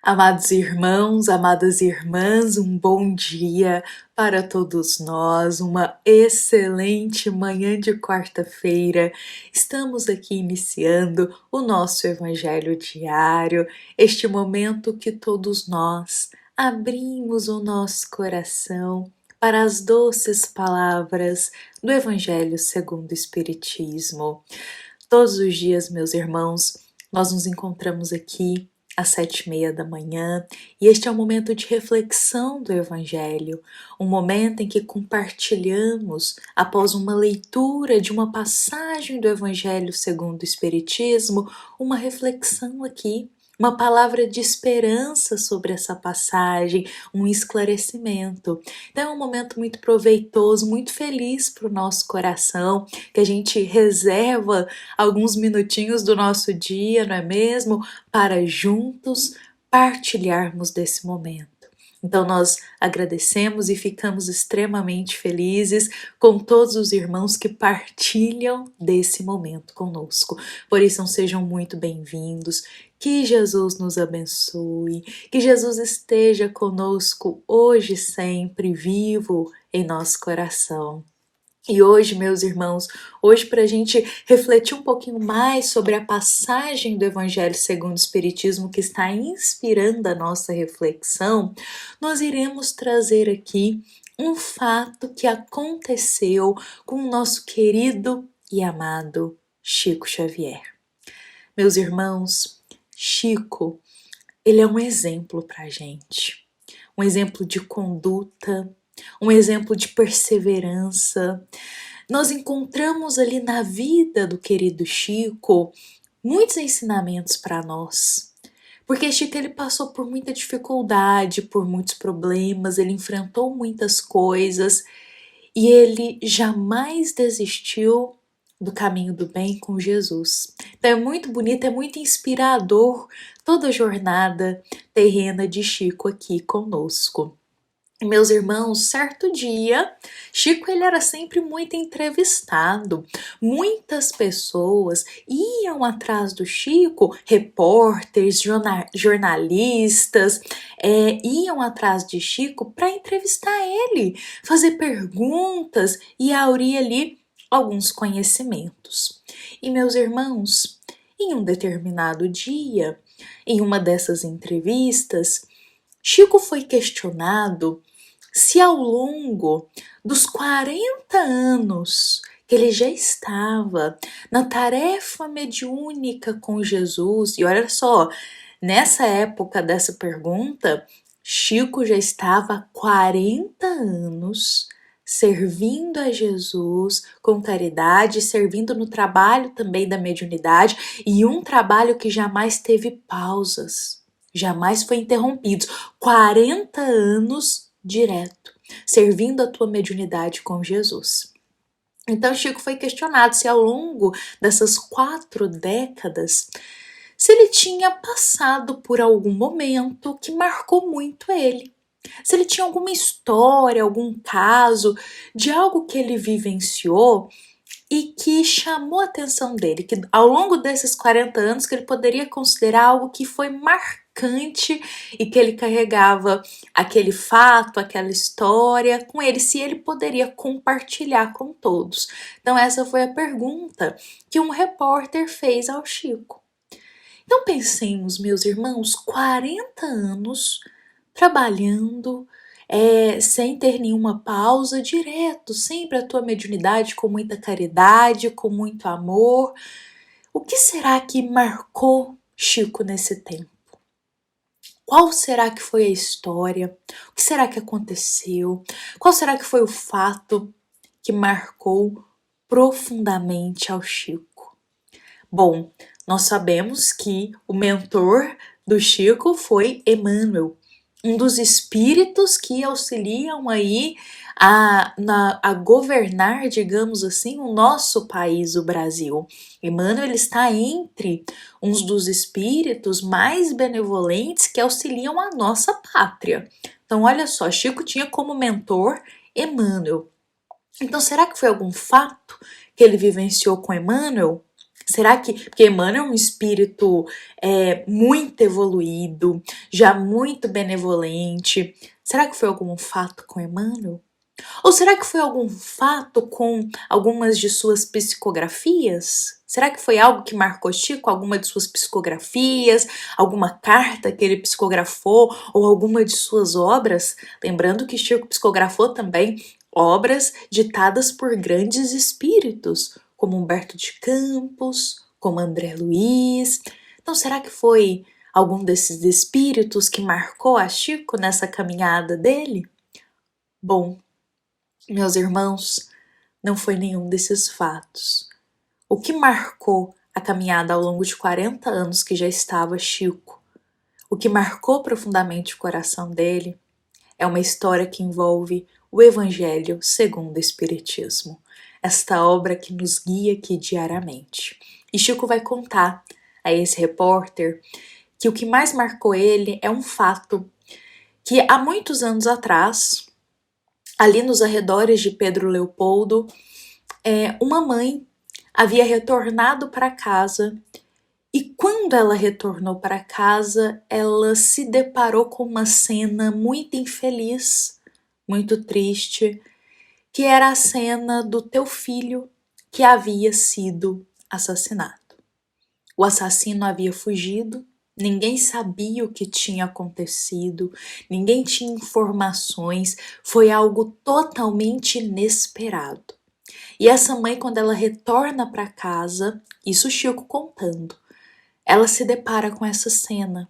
Amados irmãos, amadas irmãs, um bom dia para todos nós, uma excelente manhã de quarta-feira. Estamos aqui iniciando o nosso Evangelho diário, este momento que todos nós abrimos o nosso coração para as doces palavras do Evangelho segundo o Espiritismo. Todos os dias, meus irmãos, nós nos encontramos aqui às 7:30 da manhã, e este é um momento de reflexão do Evangelho, um momento em que compartilhamos, após uma leitura de uma passagem do Evangelho segundo o Espiritismo, uma reflexão aqui, uma palavra de esperança sobre essa passagem, um esclarecimento. Então é um momento muito proveitoso, muito feliz para o nosso coração, que a gente reserva alguns minutinhos do nosso dia, não é mesmo? Para juntos partilharmos desse momento. Então nós agradecemos e ficamos extremamente felizes com todos os irmãos que partilham desse momento conosco. Por isso sejam muito bem-vindos, que Jesus nos abençoe, que Jesus esteja conosco hoje e sempre, vivo em nosso coração. E hoje, meus irmãos, hoje para a gente refletir um pouquinho mais sobre a passagem do Evangelho segundo o Espiritismo que está inspirando a nossa reflexão, nós iremos trazer aqui um fato que aconteceu com o nosso querido e amado Chico Xavier. Meus irmãos, Chico, ele é um exemplo para a gente, um exemplo de conduta, um exemplo de perseverança. Nós encontramos ali na vida do querido Chico muitos ensinamentos para nós. Porque Chico ele passou por muita dificuldade, por muitos problemas, ele enfrentou muitas coisas e ele jamais desistiu do caminho do bem com Jesus. Então é muito bonito, é muito inspirador toda a jornada terrena de Chico aqui conosco. Meus irmãos, certo dia, Chico ele era sempre muito entrevistado. Muitas pessoas iam atrás do Chico, repórteres, jornalistas, iam atrás de Chico para entrevistar ele, fazer perguntas e aurir ali alguns conhecimentos. E meus irmãos, em um determinado dia, em uma dessas entrevistas, Chico foi questionado se ao longo dos 40 anos que ele já estava na tarefa mediúnica com Jesus, e olha só, nessa época dessa pergunta, Chico já estava há 40 anos servindo a Jesus com caridade, servindo no trabalho também da mediunidade, e um trabalho que jamais teve pausas. Jamais foi interrompido. 40 anos direto, servindo a tua mediunidade com Jesus. Então Chico foi questionado se ao longo dessas 4 décadas, se ele tinha passado por algum momento que marcou muito ele. Se ele tinha alguma história, algum caso de algo que ele vivenciou e que chamou a atenção dele, que ao longo desses 40 anos que ele poderia considerar algo que foi marcante e que ele carregava aquele fato, aquela história com ele, se ele poderia compartilhar com todos. Então essa foi a pergunta que um repórter fez ao Chico. Então pensemos, meus irmãos, 40 anos trabalhando, sem ter nenhuma pausa, direto, sempre a tua mediunidade com muita caridade, com muito amor. O que será que marcou Chico nesse tempo? Qual será que foi a história? O que será que aconteceu? Qual será que foi o fato que marcou profundamente ao Chico? Bom, nós sabemos que o mentor do Chico foi Emmanuel, um dos espíritos que auxiliam aí a governar, digamos assim, o nosso país, o Brasil. Emmanuel está entre uns dos espíritos mais benevolentes que auxiliam a nossa pátria. Então, olha só, Chico tinha como mentor Emmanuel. Então, será que foi algum fato que ele vivenciou com Emmanuel? Será que... Porque Emmanuel é um espírito muito evoluído, já muito benevolente. Será que foi algum fato com Emmanuel? Ou será que foi algum fato com algumas de suas psicografias? Será que foi algo que marcou Chico, alguma de suas psicografias, alguma carta que ele psicografou ou alguma de suas obras? Lembrando que Chico psicografou também obras ditadas por grandes espíritos, como Humberto de Campos, como André Luiz. Então, será que foi algum desses espíritos que marcou a Chico nessa caminhada dele? Bom, meus irmãos, não foi nenhum desses fatos. O que marcou a caminhada ao longo de 40 anos que já estava Chico, o que marcou profundamente o coração dele, é uma história que envolve o Evangelho segundo o Espiritismo, esta obra que nos guia aqui diariamente. E Chico vai contar a esse repórter que o que mais marcou ele é um fato que há muitos anos atrás, ali nos arredores de Pedro Leopoldo, uma mãe havia retornado para casa e quando ela retornou para casa, ela se deparou com uma cena muito infeliz, muito triste, que era a cena do teu filho que havia sido assassinado. O assassino havia fugido, ninguém sabia o que tinha acontecido, ninguém tinha informações, foi algo totalmente inesperado. E essa mãe, quando ela retorna para casa, isso Chico contando, ela se depara com essa cena.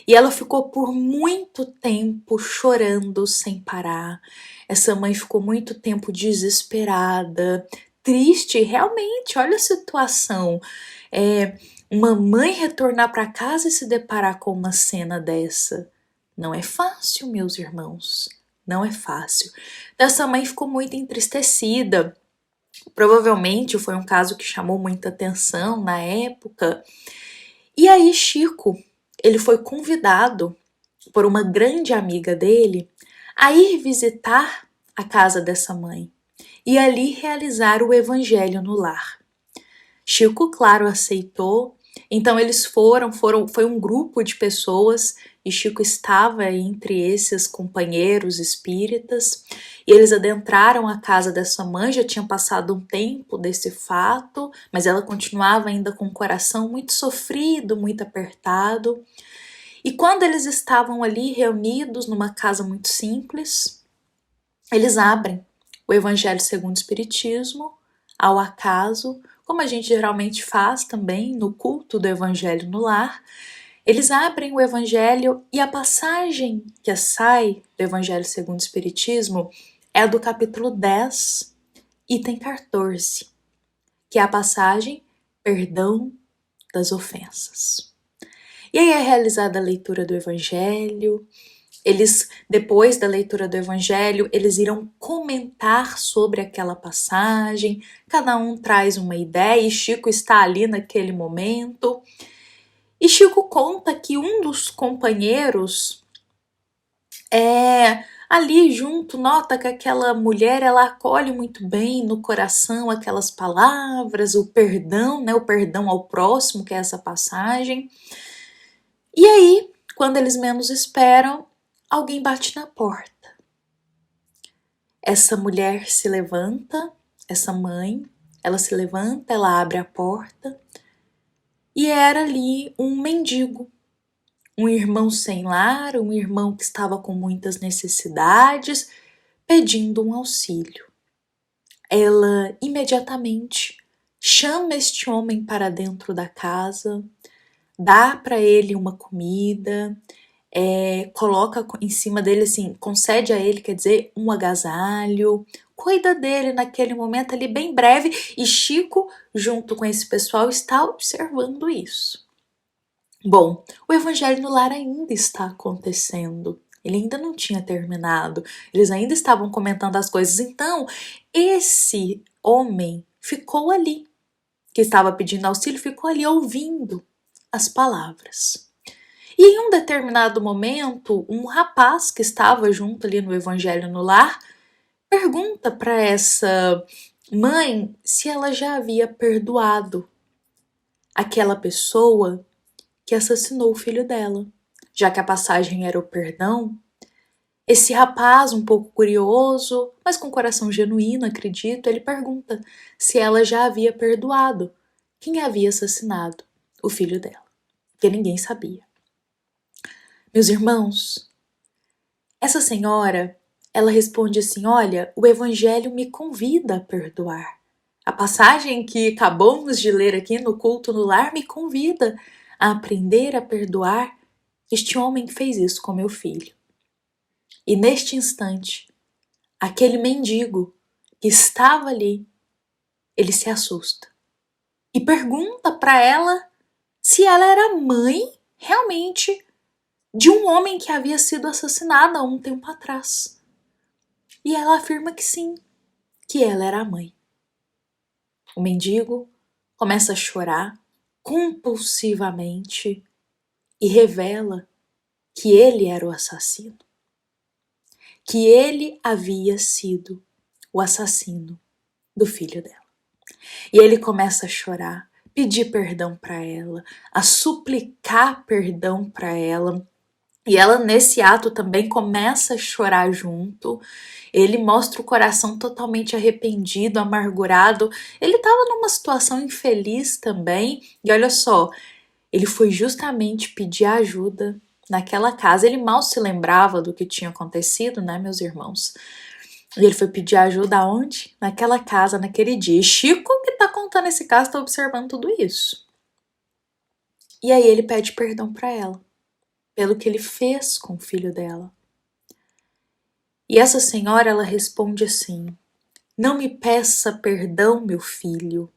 E ela ficou por muito tempo chorando sem parar. Essa mãe ficou muito tempo desesperada, triste, realmente, olha a situação. Uma mãe retornar para casa e se deparar com uma cena dessa. Não é fácil, meus irmãos, não é fácil. Essa mãe ficou muito entristecida. Provavelmente foi um caso que chamou muita atenção na época. E aí Chico, ele foi convidado por uma grande amiga dele a ir visitar a casa dessa mãe e ali realizar o evangelho no lar. Chico, claro, aceitou. Então eles foi um grupo de pessoas e Chico estava entre esses companheiros espíritas e eles adentraram a casa dessa mãe, já tinha passado um tempo desse fato, mas ela continuava ainda com o coração muito sofrido, muito apertado. E quando eles estavam ali reunidos numa casa muito simples, eles abrem o Evangelho segundo o Espiritismo, ao acaso, como a gente geralmente faz também no culto do Evangelho no lar. Eles abrem o Evangelho e a passagem que sai do Evangelho segundo o Espiritismo é a do capítulo 10, item 14, que é a passagem Perdão das Ofensas. E aí é realizada a leitura do Evangelho. Eles, depois da leitura do Evangelho, eles irão comentar sobre aquela passagem, cada um traz uma ideia e Chico está ali naquele momento. E Chico conta que um dos companheiros ali junto, nota que aquela mulher, ela acolhe muito bem no coração aquelas palavras, o perdão, né, o perdão ao próximo, que é essa passagem. E aí, quando eles menos esperam, alguém bate na porta. Essa mulher se levanta, essa mãe, ela se levanta, ela abre a porta e era ali um mendigo, um irmão sem lar, um irmão que estava com muitas necessidades, pedindo um auxílio. Ela imediatamente chama este homem para dentro da casa, dá para ele uma comida, coloca em cima dele, assim, concede a ele, quer dizer, um agasalho, cuida dele naquele momento ali bem breve, e Chico, junto com esse pessoal, está observando isso. Bom, o Evangelho no Lar ainda está acontecendo, ele ainda não tinha terminado, eles ainda estavam comentando as coisas, então esse homem ficou ali, que estava pedindo auxílio, ficou ali ouvindo as palavras. E em um determinado momento, um rapaz que estava junto ali no Evangelho no Lar pergunta para essa mãe se ela já havia perdoado aquela pessoa que assassinou o filho dela. Já que a passagem era o perdão, esse rapaz, um pouco curioso, mas com coração genuíno, acredito, ele pergunta se ela já havia perdoado quem havia assassinado o filho dela, porque ninguém sabia. Meus irmãos, essa senhora, ela responde assim: olha, o evangelho me convida a perdoar. A passagem que acabamos de ler aqui no culto no lar me convida a aprender a perdoar. Este homem fez isso com meu filho. E neste instante, aquele mendigo que estava ali, ele se assusta e pergunta para ela se ela era mãe realmente de um homem que havia sido assassinado há um tempo atrás. E ela afirma que sim, que ela era a mãe. O mendigo começa a chorar compulsivamente e revela que ele era o assassino, que ele havia sido o assassino do filho dela. E ele começa a chorar, pedir perdão para ela, a suplicar perdão para ela. E ela, nesse ato, também começa a chorar junto. Ele mostra o coração totalmente arrependido, amargurado. Ele estava numa situação infeliz também. E olha só, ele foi justamente pedir ajuda naquela casa. Ele mal se lembrava do que tinha acontecido, né, meus irmãos? E ele foi pedir ajuda aonde? Naquela casa, naquele dia. E Chico, que tá contando esse caso, tá observando tudo isso. E aí ele pede perdão para ela, pelo que ele fez com o filho dela. E essa senhora, ela responde assim: não me peça perdão, meu filho,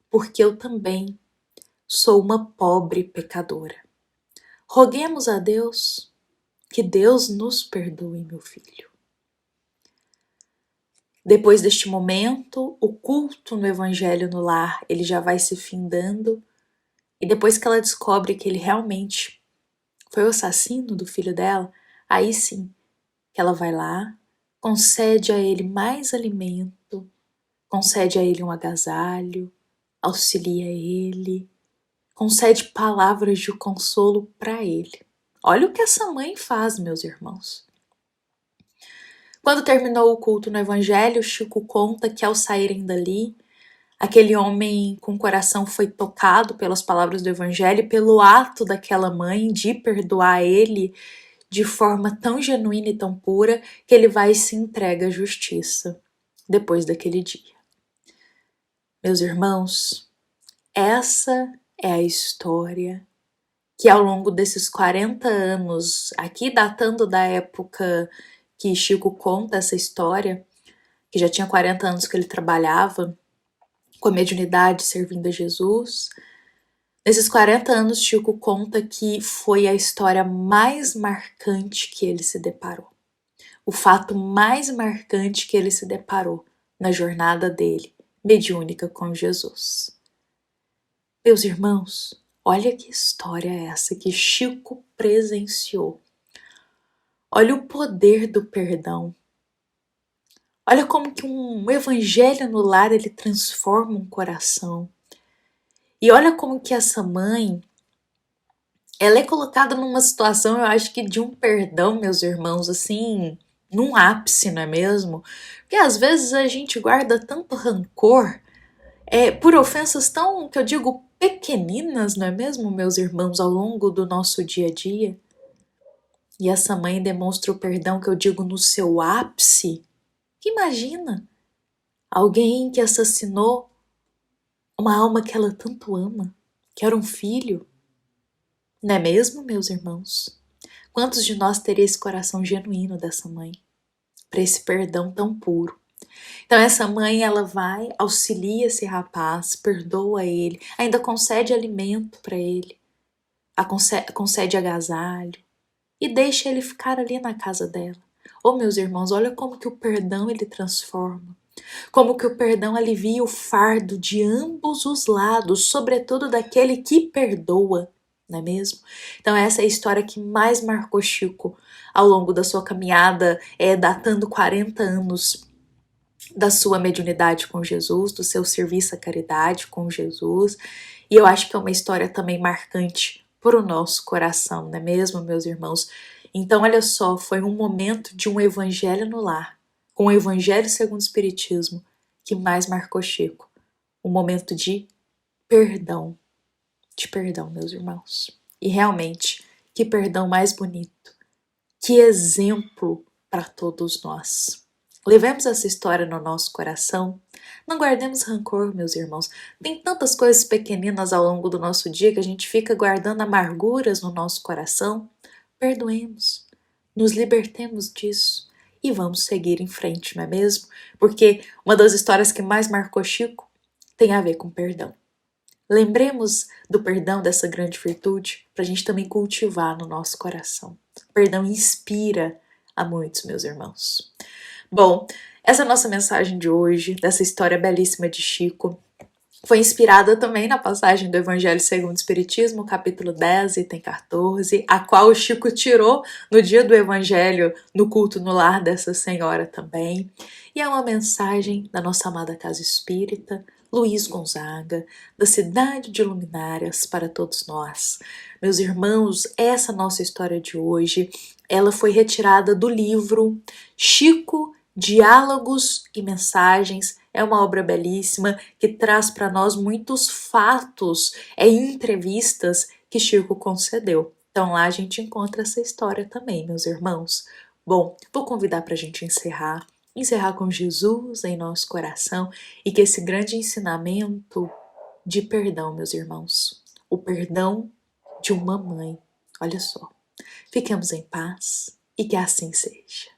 porque eu também sou uma pobre pecadora. Roguemos a Deus que Deus nos perdoe, meu filho. Depois deste momento, o culto no Evangelho no lar, ele já vai se findando, e depois que ela descobre que ele realmente foi o assassino do filho dela, aí sim que ela vai lá, concede a ele mais alimento, concede a ele um agasalho, auxilia ele, concede palavras de consolo para ele. Olha o que essa mãe faz, meus irmãos. Quando terminou o culto no Evangelho, Chico conta que ao saírem dali, aquele homem com o coração foi tocado pelas palavras do Evangelho e pelo ato daquela mãe de perdoar ele de forma tão genuína e tão pura que ele vai e se entrega à justiça depois daquele dia. Meus irmãos, essa é a história que ao longo desses 40 anos, aqui datando da época que Chico conta essa história, que já tinha 40 anos que ele trabalhava com a mediunidade servindo a Jesus. Nesses 40 anos, Chico conta que foi a história mais marcante que ele se deparou. O fato mais marcante que ele se deparou na jornada dele, mediúnica com Jesus. Meus irmãos, olha que história é essa que Chico presenciou. Olha o poder do perdão. Olha como que um evangelho no lar ele transforma um coração. E olha como que essa mãe, ela é colocada numa situação, eu acho que de um perdão, meus irmãos, assim, num ápice, não é mesmo? Porque às vezes a gente guarda tanto rancor por ofensas tão, que eu digo, pequeninas, não é mesmo, meus irmãos, ao longo do nosso dia a dia? E essa mãe demonstra o perdão que eu digo no seu ápice. Imagina alguém que assassinou uma alma que ela tanto ama, que era um filho. Não é mesmo, meus irmãos? Quantos de nós teria esse coração genuíno dessa mãe, para esse perdão tão puro? Então essa mãe, ela vai, auxilia esse rapaz, perdoa ele, ainda concede alimento para ele, concede agasalho e deixa ele ficar ali na casa dela. Oh, meus irmãos, olha como que o perdão ele transforma. Como que o perdão alivia o fardo de ambos os lados, sobretudo daquele que perdoa, não é mesmo? Então essa é a história que mais marcou Chico ao longo da sua caminhada, datando 40 anos da sua mediunidade com Jesus, do seu serviço à caridade com Jesus. E eu acho que é uma história também marcante para o nosso coração, não é mesmo, meus irmãos? Então, olha só, foi um momento de um evangelho no lar, com o evangelho segundo o Espiritismo, que mais marcou Chico. Um momento de perdão, meus irmãos. E realmente, que perdão mais bonito, que exemplo para todos nós. Levemos essa história no nosso coração. Não guardemos rancor, meus irmãos. Tem tantas coisas pequeninas ao longo do nosso dia que a gente fica guardando amarguras no nosso coração. Perdoemos, nos libertemos disso e vamos seguir em frente, não é mesmo? Porque uma das histórias que mais marcou Chico tem a ver com perdão. Lembremos do perdão, dessa grande virtude, para a gente também cultivar no nosso coração. O perdão inspira a muitos, meus irmãos. Bom, essa é a nossa mensagem de hoje, dessa história belíssima de Chico. Foi inspirada também na passagem do Evangelho segundo o Espiritismo, capítulo 10, item 14, a qual o Chico tirou no dia do Evangelho, no culto no lar dessa senhora também. E é uma mensagem da nossa amada Casa Espírita, Luiz Gonzaga, da cidade de Luminárias, para todos nós. Meus irmãos, essa nossa história de hoje, ela foi retirada do livro Chico, Diálogos e Mensagens. É uma obra belíssima que traz para nós muitos fatos e entrevistas que Chico concedeu. Então lá a gente encontra essa história também, meus irmãos. Bom, vou convidar para a gente encerrar com Jesus em nosso coração e que esse grande ensinamento de perdão, meus irmãos, o perdão de uma mãe, olha só, fiquemos em paz e que assim seja.